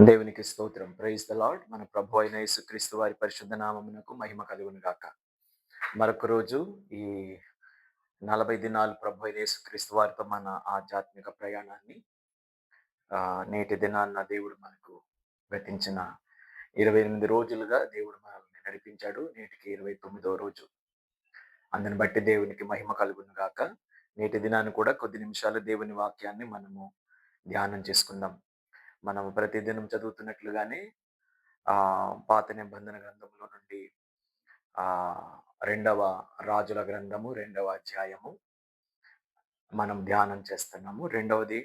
దేవునికి స్తోత్రం. Praise the lord. మన ప్రభు అయిన యేసుక్రీస్తు వారి పరిశుద్ధ నామమునకు మహిమ కలుగును గాక. మరొక రోజు ఈ 40 దినాలు ప్రభు అయిన యేసుక్రీస్తు వారితో మన ఆధ్యాత్మిక ప్రయాణాన్ని నేటి దినాన్న దేవుడు మనకు గతించిన 28 రోజులుగా దేవుడు మనల్ని నడిపించాడు. నేటికి 29వ రోజు. అందుని బట్టి దేవునికి మహిమ కలుగును గాక. నేటి దినాన్ని కూడా కొద్ది నిమిషాలు దేవుని వాక్యాన్ని మనము ధ్యానం చేసుకుందాం. మనము ప్రతిదినం చదువుతున్నట్లుగానే పాత నిబంధన గ్రంథంలో నుండి రెండవ రాజుల గ్రంథము 2వ అధ్యాయము మనం ధ్యానం చేస్తున్నాము. రెండవది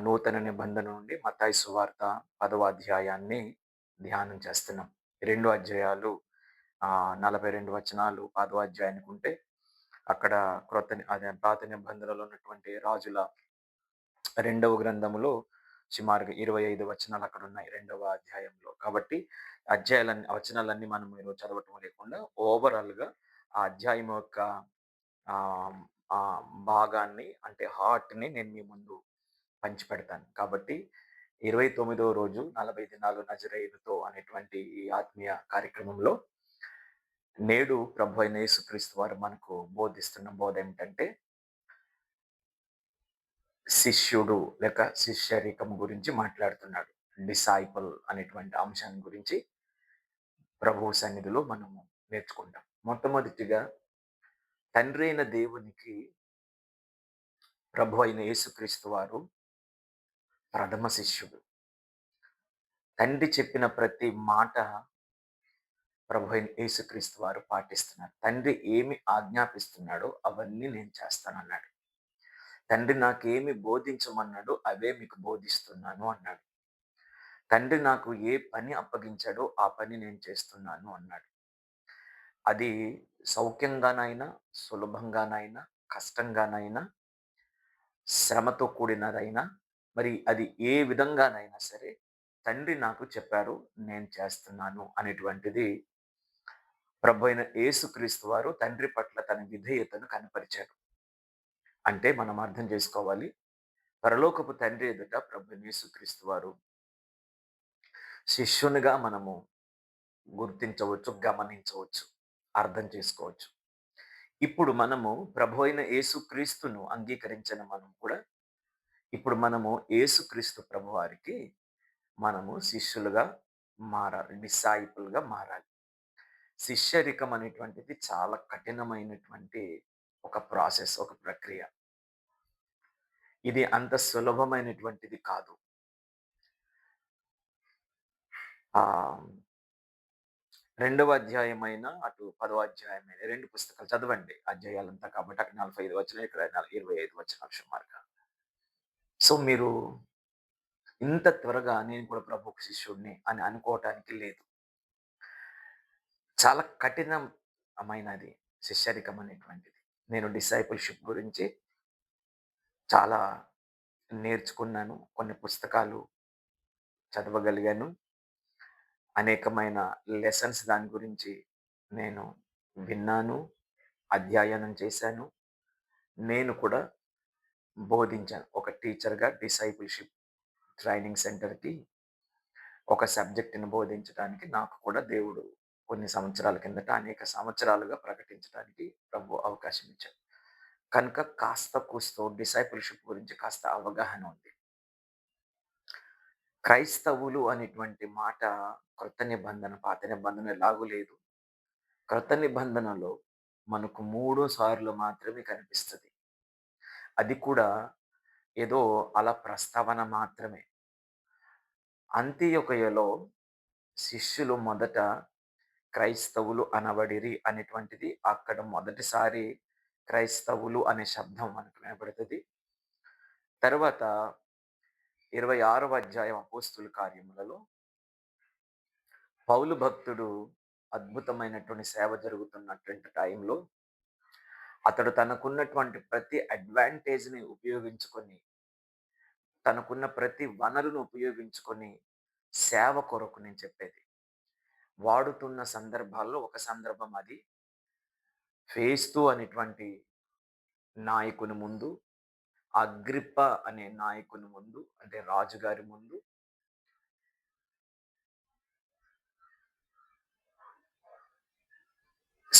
నూతన నిబంధన నుండి మత్తయి సువార్త 10వ అధ్యాయాన్ని ధ్యానం చేస్తున్నాం. 2 అధ్యాయాలు 42 వచనాలు 10వ అధ్యాయానికి ఉంటే అక్కడ పాత నిబంధనలో ఉన్నటువంటి రాజుల 2వ గ్రంథములో సుమారుగా 25 వచనాలు అక్కడ ఉన్నాయి 2వ అధ్యాయంలో. కాబట్టి వచనాలన్నీ మనం ఈరోజు చదవటం లేకుండా ఓవరాల్‌గా ఆ అధ్యాయం యొక్క భాగాన్ని అంటే హార్ట్‌ని నేను మీ ముందు పంచిపెడతాను. కాబట్టి 29వ రోజు 40 దినాలు నజరేయునితో అనేటువంటి ఈ ఆత్మీయ కార్యక్రమంలో నేడు ప్రభు అయిన యేసుక్రీస్తు వారు మనకు బోధిస్తున్న బోధ ఏమిటంటే శిష్యుడు లేక శిష్యరికం గురించి మాట్లాడుతున్నాడు. డిసైపుల్ అనేటువంటి అంశాన్ని గురించి ప్రభువు సన్నిధిలో మనము నేర్చుకుంటాం. మొట్టమొదటిగా తండ్రి అయిన దేవునికి ప్రభు అయిన యేసుక్రీస్తు వారు ప్రథమ శిష్యుడు. తండ్రి చెప్పిన ప్రతి మాట ప్రభు అయిన యేసుక్రీస్తు వారు పాటిస్తున్నారు. తండ్రి ఏమి ఆజ్ఞాపిస్తున్నాడో అవన్నీ నేను చేస్తానన్నాడు. తండ్రి నాకేమి బోధించమన్నాడో అవే మీకు బోధిస్తున్నాను అన్నాడు. తండ్రి నాకు ఏ పని అప్పగించాడో ఆ పని నేను చేస్తున్నాను అన్నాడు. అది సౌఖ్యంగానైనా, సులభంగానైనా, కష్టంగానైనా, శ్రమతో కూడినదైనా, మరి అది ఏ విధంగానైనా సరే తండ్రి నాకు చెప్పారు, నేను చేస్తున్నాను అనేటువంటిది ప్రభు అయిన యేసుక్రీస్తు వారు తండ్రి పట్ల తన విధేయతను కనపరిచారు. అంటే మనం అర్థం చేసుకోవాలి, పరలోకపు తండ్రి ఎదుట ప్రభు యేసుక్రీస్తు వారు శిష్యునిగా మనము గుర్తించవచ్చు, గమనించవచ్చు, అర్థం చేసుకోవచ్చు. ఇప్పుడు మనము ప్రభు అయిన యేసుక్రీస్తును అంగీకరించిన మనం కూడా ఇప్పుడు మనము యేసుక్రీస్తు ప్రభు వారికి మనము శిష్యులుగా మారాలి, డిసైపుల్‌గా మారాలి. శిష్యరికం అనేటువంటిది చాలా కఠినమైనటువంటి ఒక ప్రాసెస్, ఒక ప్రక్రియ. ఇది అంత సులభమైనటువంటిది కాదు. రెండవ అధ్యాయమైన అటు 10వ అధ్యాయమైన 2 పుస్తకాలు చదవండి అధ్యాయాలంతా. కాబట్టి అక్కడ 45 వచనాలు, ఇక్కడ 25 వచనాలు సుమారుగా. సో మీరు ఇంత త్వరగా నేను కూడా ప్రభువుకు శిష్యుడిని అని అనుకోవటానికి లేదు. చాలా కఠినమైనది శిష్యరికం అనేటువంటిది. నేను డిసైపుల్‌షిప్ గురించి చాలా నేర్చుకున్నాను. కొన్ని పుస్తకాలు చదవగలిగాను. అనేకమైన లెసన్స్ దాని గురించి నేను విన్నాను, అధ్యయనం చేశాను. నేను కూడా బోధించాను. ఒక టీచర్‌గా డిసైపుల్‌షిప్ ట్రైనింగ్ సెంటర్‌కి ఒక సబ్జెక్ట్‌ని బోధించడానికి నాకు కూడా దేవుడు కొన్ని సంవత్సరాల కిందట, అనేక సంవత్సరాలుగా ప్రకటించడానికి ప్రభు అవకాశం ఇచ్చాడు. కనుక కాస్త కూస్తో డిసైపుల్‌షిప్ గురించి కాస్త అవగాహన ఉంది. క్రైస్తవులు అనేటువంటి మాట క్రొత్త నిబంధన, పాత నిబంధన ఎలాగూ లేదు. క్రొత్త నిబంధనలో మనకు 3 సార్లు మాత్రమే కనిపిస్తది. అది కూడా ఏదో అలా ప్రస్తావన మాత్రమే. అంతియొకయలో శిష్యులు మొదట క్రైస్తవులు అనబడిరి అనేటువంటిది అక్కడ మొదటిసారి క్రైస్తవులు అనే శబ్దం మనకు వినబడుతుంది. తర్వాత 26వ అధ్యాయం అపోస్తుల కార్యములలో పౌలు భక్తుడు అద్భుతమైనటువంటి సేవ జరుగుతున్నటువంటి టైంలో అతడు తనకున్నటువంటి ప్రతి అడ్వాంటేజ్‌ని ఉపయోగించుకొని, తనకున్న ప్రతి వనరును ఉపయోగించుకొని సేవ కొరకు నేను చెప్పేది. వాడుతున్న సందర్భాల్లో ఒక సందర్భం అది ఫేస్తు అనేటువంటి నాయకుని ముందు, అగ్రిప్ప అనే నాయకుని ముందు, అంటే రాజుగారి ముందు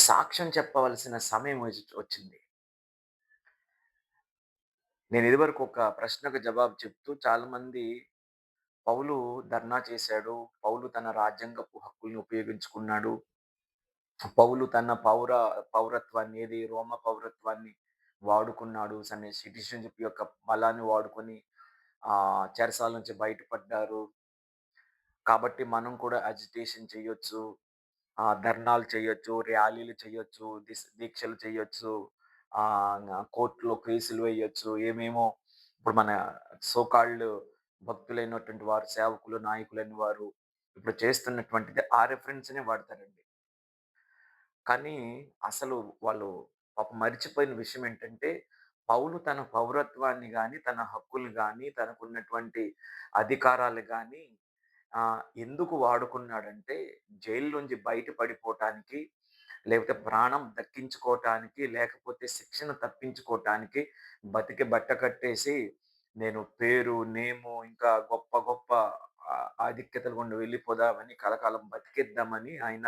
సాక్ష్యం చెప్పవలసిన సమయం వచ్చింది. నేను ఇదివరకు ఒక ప్రశ్నకు జవాబు చెప్తూ చాలామంది పౌలు ధర్నా చేశాడు. పౌలు తన రాజ్యాంగపు హక్కుల్ని ఉపయోగించుకున్నాడు. పౌలు తన పౌరత్వాన్ని రోమ పౌరత్వాన్ని వాడుకున్నాడు. సిటిజన్‌షిప్ యొక్క బలాన్ని వాడుకొని చెరసాల నుంచి బయటపడ్డారు. కాబట్టి మనం కూడా అజిటేషన్ చేయొచ్చు. ధర్నాలు చేయొచ్చు, ర్యాలీలు చేయొచ్చు, దీక్షలు చేయొచ్చు. కోర్ట్‌లో కేసులు వేయొచ్చు. ఏమేమో ఇప్పుడు మన సో కాల్డ్ భక్తులైనటువంటి వారు, సేవకులు, నాయకులైన వారు ఇప్పుడు చేస్తున్నటువంటిది ఆ రిఫరెన్స్‌నే వాడతారండి. కానీ అసలు వాళ్ళు పాపం మరిచిపోయిన విషయం ఏంటంటే, పౌలు తన పౌరత్వాన్ని గాని, తన హక్కులు గాని, తనకున్నటువంటి అధికారాలు గాని ఎందుకు వాడుకున్నాడంటే, జైలు నుంచి బయట పడిపోవటానికి, లేకపోతే ప్రాణం దక్కించుకోవటానికి, లేకపోతే శిక్షను తప్పించుకోవటానికి, బతికి బట్ట కట్టేసి, నేను పేరు, నేము ఇంకా గొప్ప గొప్ప ఆధిక్యతల గుండా వెళ్ళిపోదామని, కలకాలం బతికేద్దామని ఆయన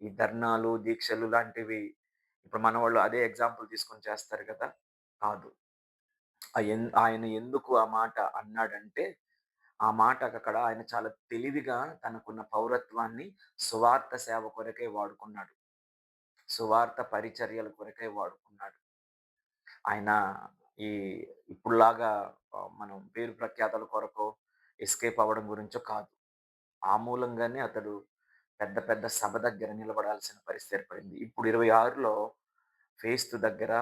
ఈ ధర్నాలు, దీక్షలు లాంటివి ఇప్పుడు మనవాళ్ళు అదే ఎగ్జాంపుల్ తీసుకొని చేస్తారు కదా! కాదు. ఆయన ఎందుకు ఆ మాట అన్నాడంటే, ఆ మాటకక్కడ ఆయన చాలా తెలివిగా తనకున్న పౌరత్వాన్ని సువార్త సేవ కొరకే వాడుకున్నాడు. సువార్త పరిచర్యల కొరకే వాడుకున్నాడు. ఆయన ఈ ఇప్పుడులాగా మనం పేరు ప్రఖ్యాతల కొరకో, ఎస్కేప్ అవ్వడం గురించో కాదు. ఆ మూలంగానే అతడు పెద్ద పెద్ద సభ దగ్గర నిలబడాల్సిన పరిస్థితి ఏర్పడింది. ఇప్పుడు 26లో ఫేస్తు దగ్గర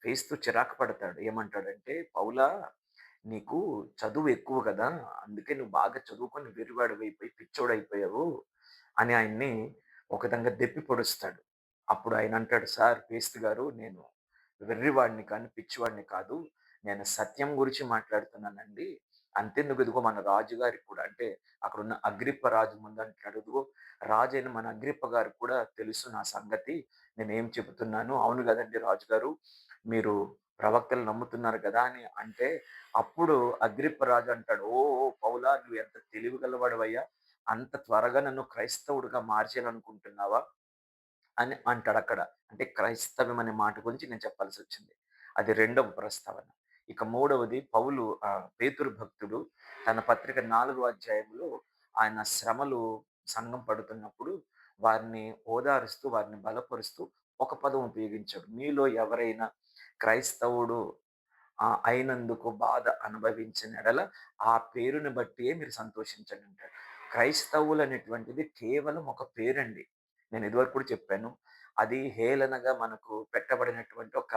ఫేస్తు చిరాకు పడతాడు. ఏమంటాడంటే, "పౌలా నీకు చదువు ఎక్కువ గదా! అందుకే నువ్వు బాగా చదువుకొని వెర్రివాడివైపోయి పిచ్చోడైపోయావు" అని ఆయన్ని ఒక విధంగా దెప్పి పొడుస్తాడు. అప్పుడు ఆయన అంటాడు, "సార్ ఫేస్తు గారు నేను వెర్రివాడిని కానీ, పిచ్చివాడిని కాదు. నేను సత్యం గురించి మాట్లాడుతున్నానండి. అంతెందుకు ఇదిగో మన రాజుగారికి కూడా" అంటే అక్కడున్న అగ్రిప్ప రాజు ముందంటాడు, "ఇదిగో రాజైన మన అగ్రిప్ప గారికి కూడా తెలుసు నా సంగతి. నేనేం చెబుతున్నాను. అవును గదండీ రాజుగారు. మీరు ప్రవక్తలు నమ్ముతున్నారు కదా!" అని అంటే, అప్పుడు అగ్రిప్ప రాజు అంటాడు, "ఓహ్! ఓహ్! పౌలా నువ్వు ఎంత తెలివి గలవాడివయ్యా! అంత త్వరగా నన్ను క్రైస్తవుడిగా మార్చేయాలనుకుంటున్నావా?" అని అంటాడక్కడ. అంటే క్రైస్తవం అనే మాట గురించి నేను చెప్పాల్సొచ్చింది. అది రెండవ ప్రస్తావన. ఇక మూడవది పేతురు భక్తుడు తన పత్రిక 4వ అధ్యాయంలో ఆయన శ్రమలు సంఘం పడుతున్నప్పుడు వారిని ఓదారుస్తూ, వారిని బలపరుస్తూ ఒక పదం ఉపయోగించాడు. మీలో ఎవరైనా క్రైస్తవుడు అయినందుకు బాధ అనుభవించిన ఎడల ఆ పేరుని బట్టియే మీరు సంతోషించండి అంటాడు. క్రైస్తవులనేటువంటిది కేవలం ఒక పేరండి. నేను ఇదివరకు కూడా చెప్పాను. అది హేళనగా మనకు పెట్టబడినటువంటి ఒక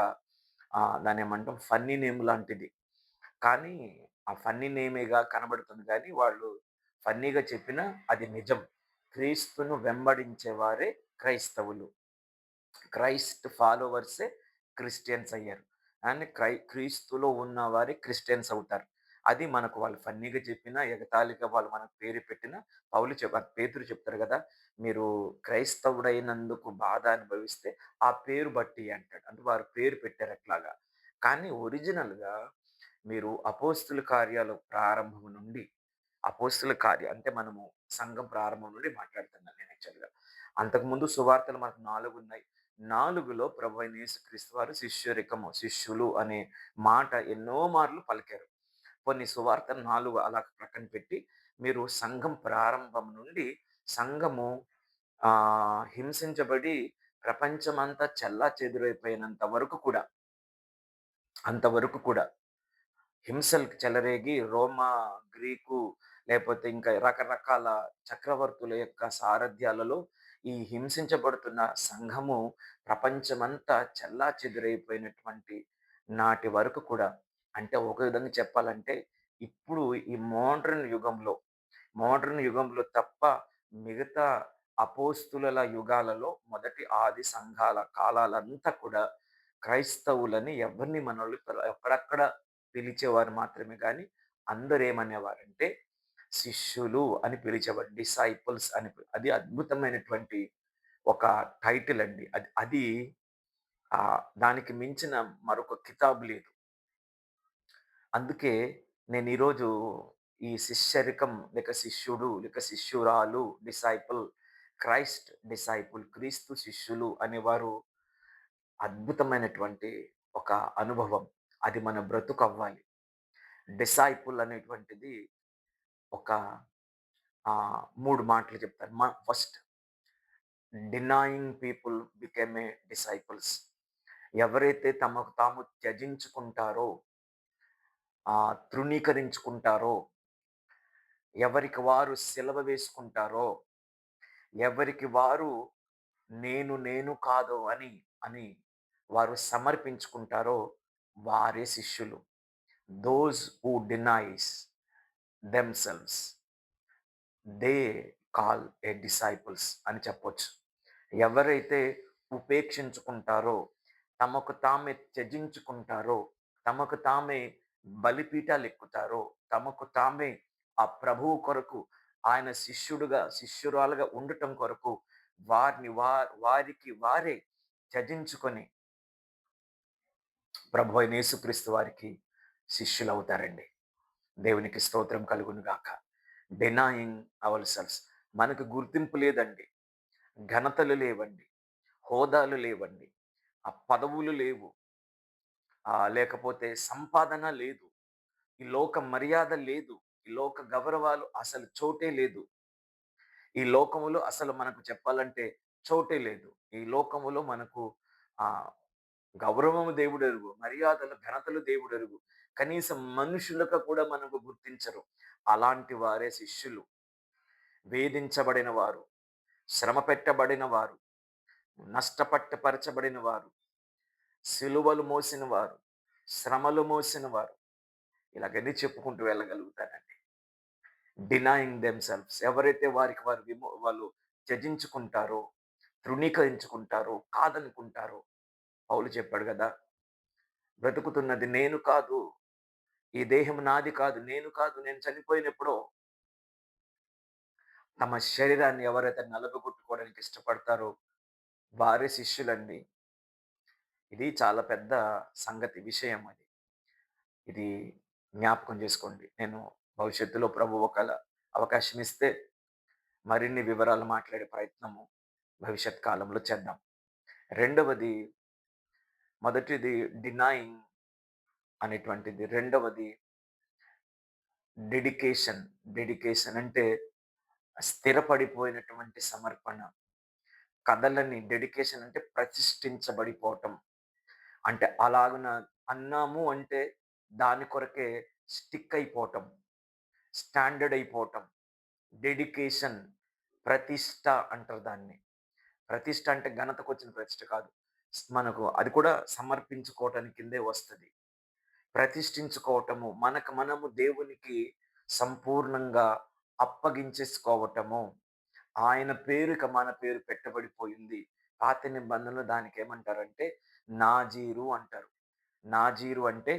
దాన్నేమంటాం ఫన్నీ నేమ్ లాంటిది. కానీ ఆ ఫన్నీ నేమేగా కనబడుతుంది గానీ, వాళ్ళు ఫన్నీగా చెప్పినా అది నిజం. క్రీస్తును వెంబడించేవారే క్రైస్తవులు. క్రైస్ట్ ఫాలోవర్సే క్రిస్టియన్స్ అయ్యారు. అండ్ క్రీస్తులో ఉన్నవారే క్రిస్టియన్స్ అవుతారు. అది మనకు వాళ్ళు ఫన్నీగా చెప్పినా, ఎగతాళిగా వాళ్ళు మనకు పేరు పెట్టినా పేతురు చెప్తారు గదా! మీరు క్రైస్తవుడైనందుకు బాధ అనుభవిస్తే ఆ పేరు బట్టి అంటాడు. అంటే వారు పేరు పెట్టారు అట్లాగా. కానీ ఒరిజినల్‌గా మీరు అపోస్తుల కార్యాలు ప్రారంభం నుండి అంటే మనము సంఘం ప్రారంభం నుండి మాట్లాడుతున్నాను నేను యాక్చువల్‌గా. అంతకుముందు సువార్తలు మనకు 4 ఉన్నాయి. 4లో ప్రభువైన యేసుక్రీస్తు వారు శిష్యులు అనే మాట ఎన్నో మార్లు పలికారు. కొన్ని సువార్తలు 4 అలా ప్రక్కన పెట్టి, మీరు సంఘం ప్రారంభం నుండి సంఘము హింసించబడి ప్రపంచమంతా చెల్లాచెదురైపోయినంత వరకు కూడా అంతవరకు కూడా హింసలు చెలరేగి రోమా, గ్రీకు లేపోతే ఇంకా రకరకాల చక్రవర్తుల యొక్క సారథ్యాలలో ఈ హింసించబడుతున్న సంఘము ప్రపంచమంతా చెల్లాచెదురైపోయినటువంటి నాటి వరకు కూడా అంటే ఒక విధంగా చెప్పాలంటే ఇప్పుడు ఈ మోడ్రన్ యుగంలో తప్ప మిగతా అపోస్తుల యుగాలలో మొదటి ఆది సంఘాల కాలాలంతా కూడా క్రైస్తవులని ఎవరిని మనోళ్ళు అక్కడక్కడ పిలిచేవారు మాత్రమే గాని, అందరూ ఏమనేవారంటే శిష్యులు అని పిలిచేవారు. డిసైపుల్స్ అని అది అద్భుతమైనటువంటి ఒక టైటిల్ అండి. అది దానికి మించిన మరొక కితాబు లేదు. అందుకే నేను ఈరోజు ఈ శిష్యరికం లేక శిష్యుడు, లేక శిష్యురాలు, డిసైపుల్ క్రైస్ట్ డిసైపుల్, క్రీస్తు శిష్యులు అనేవారు అద్భుతమైనటువంటి ఒక అనుభవం. అది మన బ్రతుకవ్వాలి. డిసైపుల్ అనేటువంటిది ఒక 3 మాటలు చెప్తాను. First, denying people became a disciples. ఎవరైతే తమకు తాము త్యజించుకుంటారో, తృణీకరించుకుంటారో, ఎవరికి వారు సిలువ వేసుకుంటారో, ఎవరికి వారు నేను కాదు అని వారు సమర్పించుకుంటారో వారే శిష్యులు. Those who denies themselves, they call A disciples అని చెప్పొచ్చు. ఎవరైతే ఉపేక్షించుకుంటారో, తమకు తామే త్యజించుకుంటారో, తమకు తామే బలిపీఠాలెక్కుతారో, తమకు తామే ఆ ప్రభువు కొరకు, ఆయన శిష్యురాలుగా ఉండటం కొరకు వారికి వారే త్యజించుకొని ప్రభువైన యేసుక్రీస్తు వారికి శిష్యులవుతారండి. దేవునికి స్తోత్రం కలుగును గాక. Denying ourselves. మనకు గుర్తింపు లేదండి. ఘనతలు లేవండి. హోదాలు లేవండి. ఆ పదవులు లేవు. లేకపోతే సంపాదన లేదు. ఈ లోక మర్యాద లేదు. ఈ లోక గౌరవాలు అసలు చోటే లేదు. ఈ లోకములో అసలు మనకు చెప్పాలంటే చోటే లేదు. ఈ లోకములో మనకు ఆహ్, గౌరవము దేవుడెరుగు, మర్యాదలు, ఘనతలు దేవుడెరుగు. కనీసం మనుషులకు కూడా మనకు గుర్తించరు. అలాంటి వారే శిష్యులు. వేధించబడిన వారు, శ్రమ పెట్టబడిన వారు, నష్టపట్టపరచబడిన వారు, సిలువలు మోసిన వారు, శ్రమలు మోసిన వారు, ఇలాగన్నీ చెప్పుకుంటూ వెళ్ళగలుగుతానండి. Denying themselves. ఎవరైతే వారికి వారు వాళ్ళు త్యజించుకుంటారో, తృణీకరించుకుంటారో, కాదనుకుంటారో, పౌలు చెప్పాడు గదా! బ్రతుకుతున్నది నేను కాదు, ఈ దేహం నాది కాదు, నేను చనిపోయినెప్పుడో. తమ శరీరాన్ని ఎవరైతే నలగగొట్టుకోవడానికి ఇష్టపడతారో వారే శిష్యులండి. ఇది చాలా పెద్ద సంగతి, విషయం అది. ఇది జ్ఞాపకం చేసుకోండి. నేను భవిష్యత్తులో ప్రభు ఒకవేళ అవకాశం ఇస్తే మరిన్ని వివరాలు మాట్లాడే ప్రయత్నము భవిష్యత్ కాలంలో చేద్దాం. రెండవది, మొదటిది డినయింగ్ అనేటువంటిది. రెండవది డెడికేషన్. డెడికేషన్ అంటే స్థిరపడిపోయినటువంటి సమర్పణ. డెడికేషన్ అంటే ప్రతిష్ఠించబడిపోవటం. అంటే అలాగున అన్నాము అంటే దాని కొరకే స్టిక్ అయిపోవటం, స్టాండర్డ్ అయిపోవటం. డెడికేషన్, ప్రతిష్ట అంటారు దాన్ని. ప్రతిష్ట అంటే ఘనతకొచ్చిన ప్రతిష్ట కాదు. మనకు అది కూడా సమర్పించుకోవటానికి కిందే వస్తది. ప్రతిష్ఠించుకోవటము, మనకు మనము దేవునికి సంపూర్ణంగా అప్పగించేసుకోవటము. ఆయన పేరుకి మన పేరు పెట్టబడిపోయింది. పాత నిబంధనలో దానికేమంటారంటే నాజీరు అంటారు. నాజీరు అంటే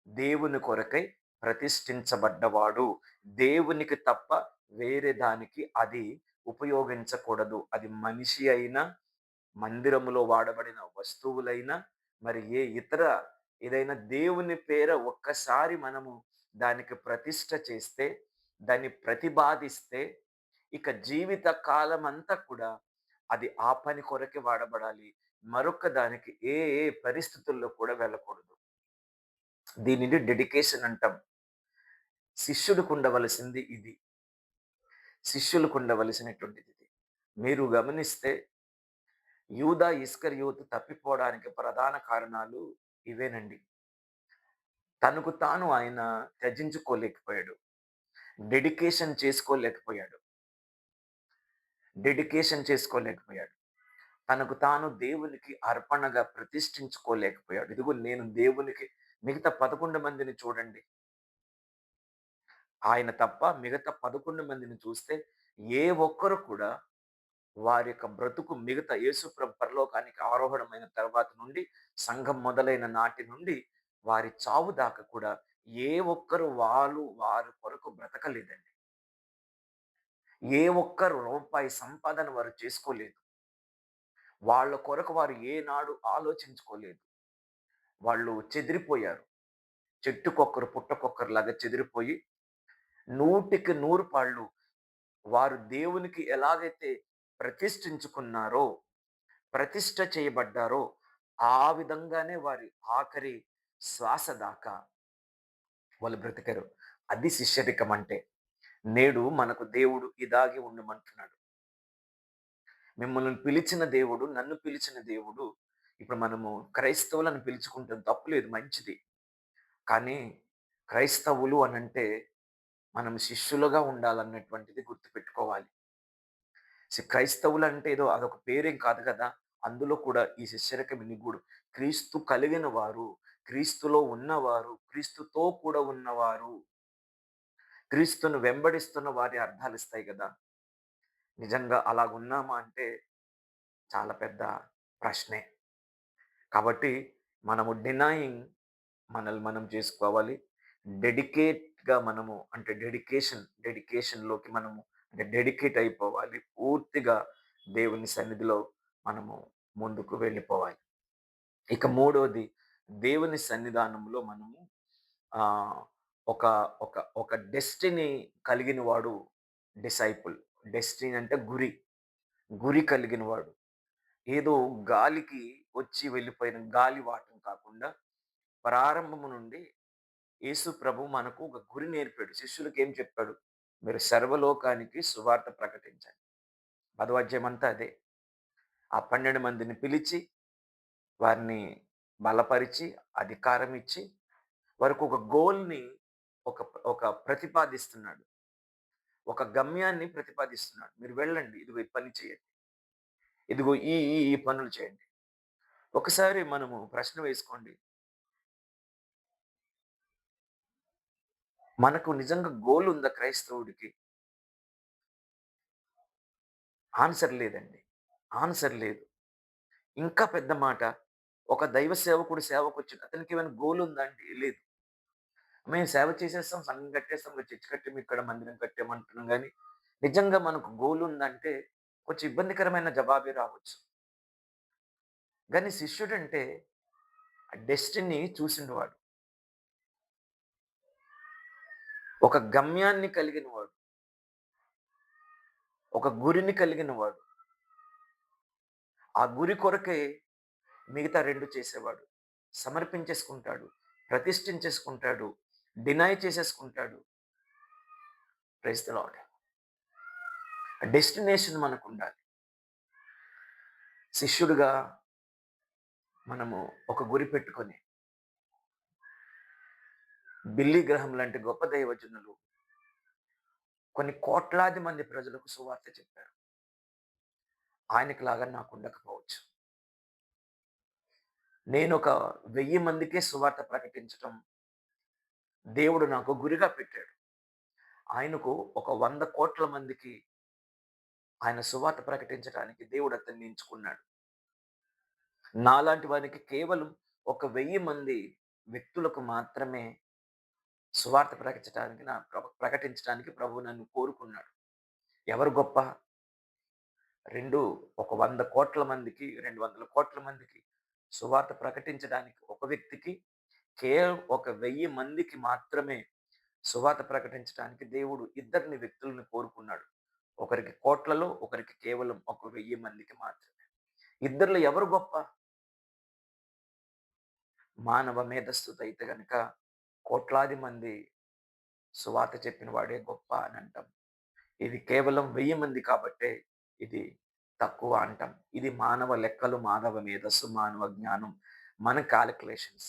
దేవుని కొరకై ప్రతిష్ఠించబడ్డవాడు. దేవునికి తప్ప వేరే దానికి అది ఉపయోగించకూడదు. అది మనిషి అయినా, మందిరములో వాడబడిన వస్తువులైనా, మరి ఏ ఇతర ఏదైనా దేవుని పేర ఒక్కసారి మనము దానికి ప్రతిష్ఠ చేస్తే, దాన్ని ప్రతిపాదిస్తే, ఇక జీవిత కాలమంతా కూడా అది ఆ పని కొరకే వాడబడాలి. మరొక దానికి ఏ ఏ పరిస్థితుల్లో కూడా వెళ్ళకూడదు. దీనిని డెడికేషన్ అంటాం. శిష్యుడికుండవలసింది ఇది. శిష్యులకుండవలసినటువంటిది ఇది. మీరు గమనిస్తే యూదా ఇస్కరియోతు తప్పిపోవడానికి ప్రధాన కారణాలు ఇవేనండి. తనకు తాను ఆయన త్యజించుకోలేకపోయాడు. డెడికేషన్ చేసుకోలేకపోయాడు. డెడికేషన్ చేసుకోలేకపోయాడు. తనకు తాను దేవునికి అర్పణగా ప్రతిష్ఠించుకోలేకపోయాడు. ఇదిగో నేను దేవునికి, మిగతా 11 మందిని చూడండి. ఆయన తప్ప మిగతా 11 మందిని చూస్తే ఏ ఒక్కరు కూడా వారి యొక్క బ్రతుకు, మిగతా యేసుప్రభు పరలోకానికి ఆరోహణమైన తర్వాత నుండి, సంఘం మొదలైన నాటి నుండి వారి చావు దాకా కూడా ఏ ఒక్కరు వారి కొరకు బ్రతకలేదండి. ఏ ఒక్కరు రూపాయి సంపాదన వారు చేసుకోలేదు. వాళ్ళ కొరకు వారు ఏనాడు ఆలోచించుకోలేదు. వాళ్ళు చెదిరిపోయారు. చెట్టుకొక్కరు పుట్టకొక్కరులాగా చెదిరిపోయి 100కి 100 పాళ్ళు వారు దేవునికి ఎలాగైతే ప్రతిష్ఠించుకున్నారో, ప్రతిష్ఠ చేయబడ్డారో, ఆ విధంగానే వారి ఆఖరి శ్వాస దాకా వాళ్ళు బ్రతికారు. అది శిష్యరికం అంటే. నేడు మనకు దేవుడు ఇలాగే ఉండమంటున్నాడు. మిమ్మల్ని పిలిచిన దేవుడు, నన్ను పిలిచిన దేవుడు, ఇప్పుడు మనము క్రైస్తవులని పిలుచుకుంటాం, తప్పులేదు, మంచిది. కానీ క్రైస్తవులు అనంటే మనం శిష్యులుగా ఉండాలన్నటువంటిది గుర్తుపెట్టుకోవాలి. క్రైస్తవులంటే ఏదో అదొక పేరేం కాదు కదా! అందులో కూడా ఈ శిష్యరికం ఇనిగూడు. క్రీస్తు కలిగిన వారు, క్రీస్తులో ఉన్నవారు, క్రీస్తుతో కూడా ఉన్నవారు, క్రీస్తును వెంబడిస్తున్న వారి అర్థాలిస్తాయి గదా! నిజంగా అలాగున్నామా అంటే చాలా పెద్ద ప్రశ్నే. కాబట్టి మనము డినయింగ్ మనల్ని మనం చేసుకోవాలి. డెడికేట్‌గా మనము అంటే డెడికేషన్‌లోకి మనము అంటే డెడికేట్ అయిపోవాలి. పూర్తిగా దేవుని సన్నిధిలో మనము ముందుకు వెళ్ళిపోవాలి. ఇక మూడోది, దేవుని సన్నిధానంలో మనము ఆహ్, ఒక ఒక డెస్టినీ కలిగిన వాడు డిసైపుల్. డెస్టినీ అంటే గురి. గురి కలిగిన వాడు. ఏదో గాలికి వచ్చి వెళ్ళిపోయిన గాలివాటం కాకుండా ప్రారంభము నుండి యేసు ప్రభు మనకు ఒక గురి నేర్పాడు. శిష్యులకి ఏం చెప్పాడు? మీరు సర్వలోకానికి సువార్త ప్రకటించండి. 10వ అధ్యాయం అంతా అదే. ఆ 12 మందిని పిలిచి, వారిని బలపరిచి, అధికారం ఇచ్చి, వారికి ఒక గోల్‌ని ఒక ఒక ప్రతిపాదిస్తున్నాడు. ఒక గమ్యాన్ని ప్రతిపాదిస్తున్నాడు. మీరు వెళ్ళండి. ఇదిగో ఈ పని చేయండి. ఇదిగో ఈ పనులు చేయండి. ఒకసారి మనము ప్రశ్న వేసుకోండి. మనకు నిజంగా గోల్ ఉందా క్రైస్తవుడికి? ఆన్సర్ లేదండి. ఆన్సర్ లేదు. ఇంకా పెద్ద మాట, ఒక దైవ సేవకుడు సేవకొచ్చాడు. అతనికేమైనా గోల్ ఉందా అంటే లేదు. మేము సేవ చేసేస్తాం, సంఘం కట్టేస్తాం, చర్చ్ కట్టాం, ఇక్కడ మందిరం కట్టామంటున్నాం గానీ, నిజంగా మనకు గోల్ ఉందంటే కొంచెం ఇబ్బందికరమైన జవాబే రావచ్చు. గానీ శిష్యుడంటే డెస్టినీ చూసిండువాడు. ఒక గమ్యాన్ని కలిగిన వాడు. ఒక గురిని కలిగిన వాడు. ఆ గురి కొరకే మిగతా 2 చేసేవాడు. సమర్పించేసుకుంటాడు. ప్రతిష్ఠించేసుకుంటాడు. డినై చేసేసుకుంటాడు. Praise the Lord. డెస్టినేషన్ మనకుండాలి. శిష్యుడిగా మనము ఒక గురి పెట్టుకొని, బిల్లీ గ్రహం లాంటి గొప్ప దైవజనులు కొన్ని కోట్లాది మంది ప్రజలకు సువార్త చెప్పారు. ఆయనకిలాగా నాకు ఉండకపోవచ్చు. నేనొక 1000 మందికే సువార్త ప్రకటించటం దేవుడు నాకు గురిగా పెట్టాడు. ఆయనకు ఒక 100,00,00,000 మందికి ఆయన సువార్త ప్రకటించడానికి దేవుడు అతన్ని ఎంచుకున్నాడు. నాలాంటి వానికి కేవలం ఒక 1000 మంది వ్యక్తులకు మాత్రమే సువార్త ప్రకటించడానికి ప్రభువు నన్ను కోరుకున్నాడు. ఎవరు గొప్ప? 2 ఒక 100,00,00,000 మందికి, 200,00,00,000 మందికి సువార్త ప్రకటించడానికి ఒక వ్యక్తికి, కేవలం ఒక 1000 మందికి మాత్రమే సువార్త ప్రకటించడానికి దేవుడు ఇద్దరిని వ్యక్తులను కోరుకున్నాడు. ఒకరికి కోట్లలో, ఒకరికి కేవలం ఒక 1000 మందికి మాత్రమే. ఇద్దరిలో ఎవరు గొప్ప? మానవ మేధస్సుతో గనక కోట్లాది మంది సువార్త చెప్పిన వాడే గొప్ప అని అంటాం. ఇది కేవలం 1000 మంది కాబట్టే ఇది తక్కువ అంటాం. ఇది మానవ లెక్కలు, మానవ మేధస్సు, మానవ జ్ఞానం, మన కాలిక్యులేషన్స్.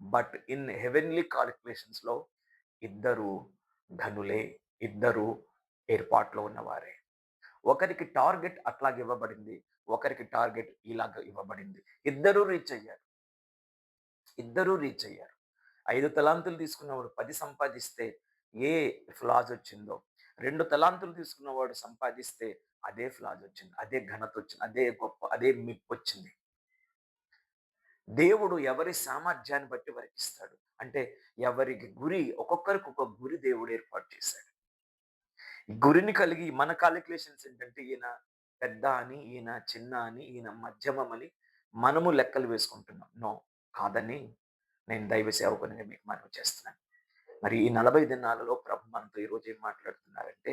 బట్ ఇన్ హెవెన్లీ కాలిక్యులేషన్స్‌లో ఇద్దరు ధనులే, ఇద్దరు ఏర్పాట్లో ఉన్నవారే. ఒకరికి టార్గెట్ అట్లాగా ఇవ్వబడింది. ఒకరికి టార్గెట్ ఇలాగ ఇవ్వబడింది. ఇద్దరూ రీచ్ అయ్యారు. ఇద్దరూ రీచ్ అయ్యారు. 5 తలాంతులు తీసుకున్నవాడు 10 సంపాదిస్తే ఏ ఫ్లాస్ వచ్చిందో, 2 తలాంతులు తీసుకున్నవాడు సంపాదిస్తే అదే ఫ్లాస్ వచ్చింది. అదే ఘనతొచ్చింది. అదే గొప్ప, అదే మెప్పొచ్చింది. దేవుడు ఎవరి సామర్థ్యాన్ని బట్టి వారికిస్తాడు. అంటే ఎవరికి గురి, ఒక్కొక్కరికి ఒక గురి దేవుడు ఏర్పాటు చేశాడు. గురిని కలిగి మన కాలిక్యులేషన్స్ ఏంటంటే ఈయన పెద్ద అని, ఈయన చిన్న అని, ఈయన మధ్యమం అని మనము లెక్కలు వేసుకుంటున్నాం. నో, కాదని నేను దైవ సేవకునిగా మీకు మనవి చేస్తున్నాను. మరి ఈ 40 దినాలలో ప్రభు మనతో ఈరోజు ఏం మాట్లాడుతున్నారంటే,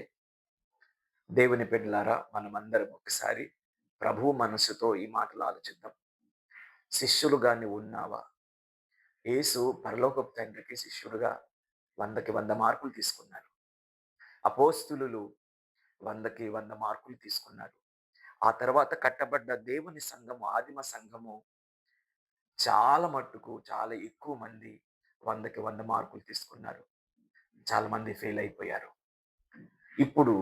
దేవుని బిడ్డలారా, మనమందరం ఒకసారి ప్రభు మనసుతో ఈ మాటలు ఆలోచిద్దాం. శిష్యులుగా నీవు ఉన్నావా? యేసు పరలోకపు తండ్రికి శిష్యుడుగా 100కి 100 మార్కులు తీసుకున్నారు. అపోస్తులులు 100కి 100 మార్కులు తీసుకున్నారు. ఆ తర్వాత కట్టబడ్డ దేవుని సంఘము, ఆదిమ సంఘము చాలా మట్టుకు చాలా ఎక్కువ మంది 100కి 100 మార్కులు తీసుకున్నారు. చాలా మంది ఫెయిల్ అయిపోయారు. ఇప్పుడు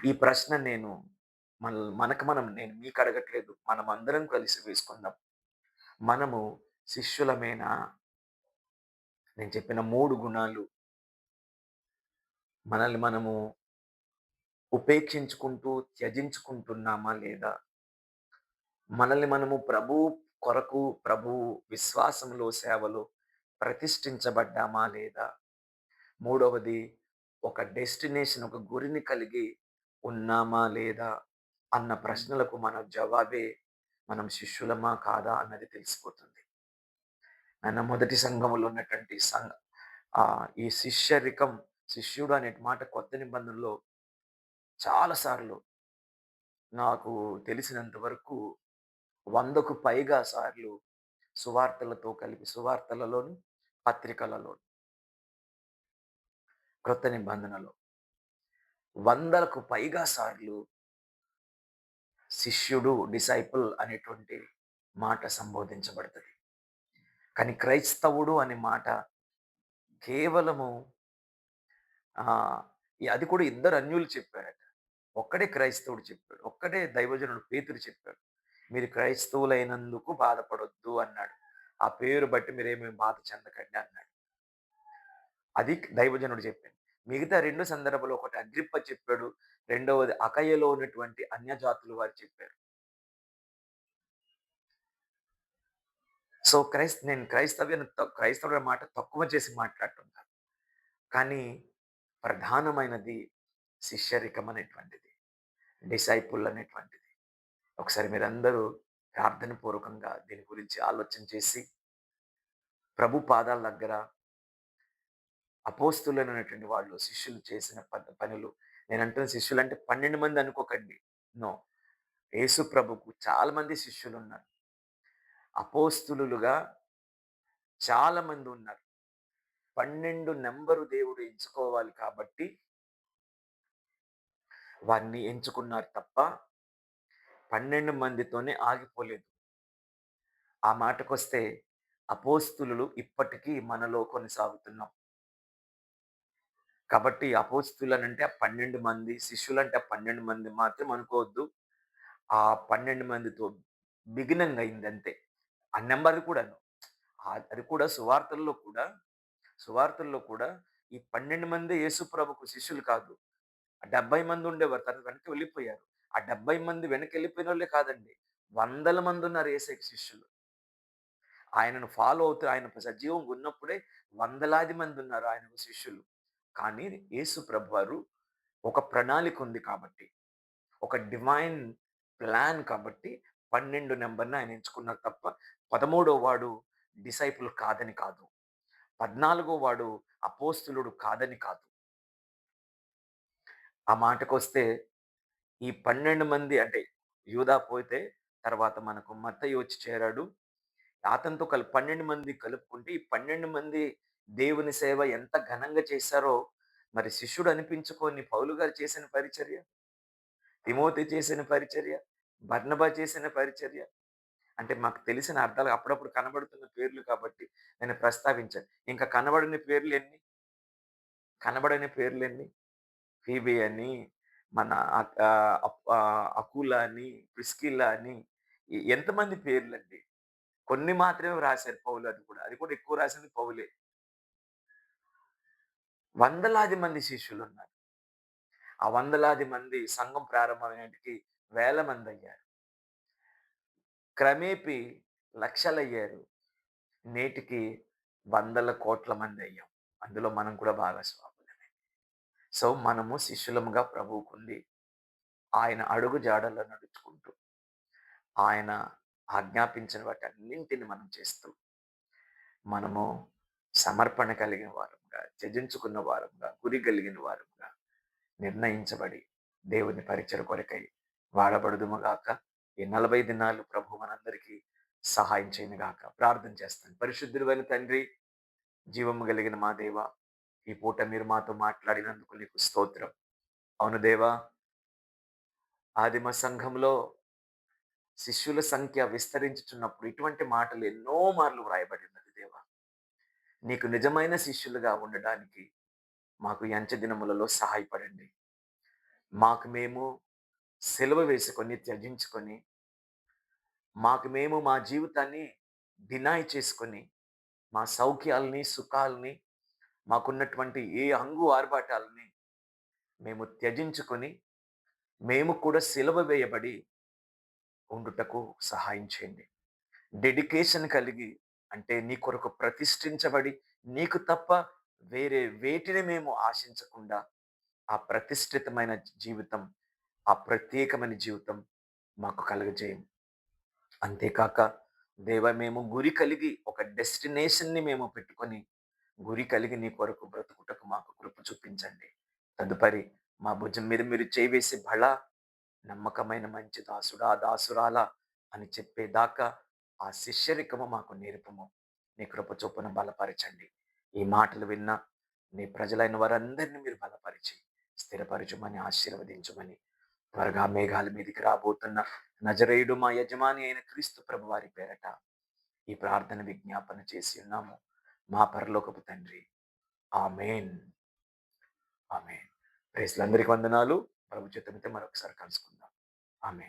ఈ ప్రశ్న నేను నేను మీకు అడగట్లేదు. మనమందరం కలిసి వేసుకుందాం. మనము శిష్యులమేనా? నేను చెప్పిన 3 గుణాలు మనల్ని మనము ఉపేక్షించుకుంటూ, త్యజించుకుంటున్నామా లేదా? మనల్ని మనము కొరకు, విశ్వాసంలో, సేవలో ప్రతిష్ఠించబడ్డామా లేదా? మూడవది, ఒక డెస్టినేషన్, ఒక గురిని కలిగి ఉన్నామా లేదా? అన్న ప్రశ్నలకు మన జవాబే మనం శిష్యులమా కాదా అన్నది తెలిసిపోతుంది. ఆయన మొదటి సంఘములో ఉన్నటువంటి ఈ శిష్యుడు అనే మాట కొత్త నిబంధనలో చాలా సార్లు నాకు తెలిసినంత వరకు 100కు పైగా సార్లు సువార్తలతో కలిపి సువార్తలలోను, పత్రికలలోను, క్రొత్త నిబంధనలో 100కు పైగా సార్లు శిష్యుడు, డిసైపుల్ అనేటువంటి మాట సంబోధించబడుతుంది. కానీ క్రైస్తవుడు అనే మాట కేవలము అది కూడా ఇద్దరు అన్యులు చెప్పారట. ఒక్కడే క్రైస్తవుడు చెప్పాడు. ఒక్కడే దైవజనుడు పేతురు చెప్పాడు. మీరు క్రైస్తవులైనందుకు బాధపడొద్దు అన్నాడు. ఆ పేరు బట్టి మీరేమీ బాధ చెందకండి అన్నాడు. అది దైవజనుడు చెప్పింది. మిగతా 2 సందర్భాలు, ఒకటి అగ్రిప్ప చెప్పాడు. రెండవది అకయలో ఉన్నటువంటి అన్యజాతులు వారు చెప్పారు. సో, నేను క్రైస్తవుడు మాట తక్కువ చేసి మాట్లాడుతున్నాను. కానీ ప్రధానమైనది శిష్యరికం అనేటువంటిది. డిసైపుల్ అనేటువంటిది. ఒకసారి మీరందరూ ప్రార్థన పూర్వకంగా దీని గురించి ఆలోచన చేసి, ప్రభు పాదాల దగ్గర అపోస్తులైనటువంటి వాళ్ళు శిష్యులు చేసిన పనులు, నేనంటున్న శిష్యులంటే 12 మంది అనుకోకండి. నో. యేసు ప్రభుకు చాలా మంది శిష్యులున్నారు. అపోస్తులుగా చాలా మంది ఉన్నారు. 12 నంబరు దేవుడు ఎంచుకోవాలి కాబట్టి వారిని ఎంచుకున్నారు తప్ప 12 మందితోనే ఆగిపోలేదు. ఆ మాటకొస్తే అపోస్తులులు ఇప్పటికీ మనలో కొనసాగుతున్నాం. కాబట్టి అపోస్తులనంటే ఆ 12 మంది, శిష్యులంటే ఆ 12 మంది మాత్రం అనుకోవద్దు. ఆ 12 మందితో బిగినింగ్ అయిందంతే. ఆ నంబర్ కూడాను. అది కూడా సువార్తల్లో కూడా ఈ 12 మంది యేసు ప్రభుకు శిష్యులు కాదు. 70 మంది ఉండేవారు. తర్వాత వెనక్కి వెళ్ళిపోయారు. ఆ 70 మంది వెనకెళ్ళిపోయినోళ్ళే కాదండి. వందల మంది ఉన్నారు యేసయ్యకి శిష్యులు. ఆయనను ఫాలో అవుతూ ఆయన సజీవంగా ఉన్నప్పుడే వందలాది మంది ఉన్నారు ఆయనకు శిష్యులు. కానీ యేసు ప్రభువారు ఒక ప్రణాళిక ఉంది కాబట్టి, ఒక డివైన్ ప్లాన్ కాబట్టి 12 నంబర్‌ని ఆయన ఎంచుకున్నారు తప్ప 13వ వాడు డిసైపుల్ కాదని కాదు. 14వ వాడు అపోస్తలుడు కాదని కాదు. ఆ మాటకొస్తే ఈ 12 మంది అంటే యూదా పోతే తర్వాత మనకు మత్తయి వచ్చి చేరాడు. అతనితో 12 మంది కలుపుకుంటే ఈ 12 మంది దేవుని సేవ ఎంత ఘనంగా చేశారో మరి శిష్యుడు అనిపించుకొని పౌలు గారు చేసిన పరిచర్య, తిమోతి చేసిన పరిచర్య, బర్నబా చేసిన పరిచర్య, అంటే మాకు తెలిసిన అర్థాలు అప్పుడప్పుడు కనబడుతున్న పేర్లు కాబట్టి నేను ప్రస్తావించాను. ఇంకా కనబడని పేర్లెన్ని? ఫీబే అని, మన అకుల అని, ప్రిస్కిల్లా అని, ఎంతమంది పేర్లండి. కొన్ని మాత్రమే రాశారు పౌలు. అది కూడా ఎక్కువ రాసింది పౌలే. వందలాది మంది శిష్యులున్నారు. ఆ వందలాది మంది సంఘం ప్రారంభమైనటికి వేల మందయ్యారు. క్రమేపీ లక్షలయ్యారు. నేటికి వందల కోట్ల మందయ్యాం. అందులో మనం కూడా భాగస్వాములమే. సో, మనము శిష్యులముగా ప్రభువుకుంది ఆయన అడుగు జాడల్లో నడుచుకుంటూ, ఆయన ఆజ్ఞాపించిన వాటన్నింటిని మనం చేస్తూ, మనము సమర్పణ కలిగిన వారంగా, త్యజించుకున్న వారంగా, గురి కలిగిన వారంగా నిర్ణయించబడి దేవుని పరిచయ కొరకై వాడబడుదుము గాక. ఈ 40 దినాలు ప్రభు మనందరికీ సహాయం చేయను గాక. ప్రార్థన చేస్తాను. పరిశుద్ధుడైన తండ్రి, జీవము కలిగిన మా దేవ, ఈ పూట మీరు మాతో మాట్లాడినందుకు నీకు స్తోత్రం. అవును దేవా, ఆదిమ సంఘంలో శిష్యుల సంఖ్య విస్తరించుచున్నప్పుడు ఇటువంటి మాటలు ఎన్నో మార్లు వ్రాయబడి ఉన్నది దేవా. నీకు నిజమైన శిష్యులుగా ఉండడానికి మాకు ఈ అంచె దినములలో సహాయపడండి. మాకు మేము సిలువ వేసుకొని త్యజించుకొని, మాకు మేము మా జీవితాన్ని డినై చేసుకొని, మా సౌఖ్యాల్ని, సుఖాల్ని, మాకున్నటువంటి ఏ హంగు ఆర్భాటాలని మేము త్యజించుకొని, మేము కూడా సిలువ వేయబడి ఉండుటకు సహాయం చేయండి. డెడికేషన్ కలిగి, అంటే నీ కొరకు ప్రతిష్ఠించబడి, నీకు తప్ప వేరే వేటిని మేము ఆశించకుండా ఆ ప్రతిష్ఠితమైన జీవితం, ఆ ప్రత్యేకమైన జీవితం మాకు కలుగజేయం. అంతేకాక దేవా, మేము గురి కలిగి ఒక డెస్టినేషన్‌ని మేము పెట్టుకొని, గురి కలిగి నీ కొరకు బ్రతుకుటకు మాకు కృప చూపించండి. తదుపరి మా భుజం మీద మీరు చేయి వేసి, "బలా నమ్మకమైన మంచి దాసుడా, దాసురాలా" అని చెప్పేదాకా ఆ శిష్యరికము మాకు నేర్పుము. నీ కృప చొప్పున బలపరచండి. ఈ మాటలు విన్న నీ ప్రజలైన వారందరినీ మీరు బలపరిచి, స్థిరపరచుమని, ఆశీర్వదించుమని, త్వరగా మేఘాల మీదికి రాబోతున్న నజరేయుడు మా యజమాని అయిన క్రీస్తు ప్రభు వారి పేరట ఈ ప్రార్థన విజ్ఞాపన చేసి ఉన్నాము. మా పరలోకపు తండ్రి. ఆమేన్. ఆమేన్. ప్రైజ్‌లందరికీ వందనాలు. ప్రభు చిత్తమైతే మరొకసారి కలుసుకుందాం. ఆమేన్.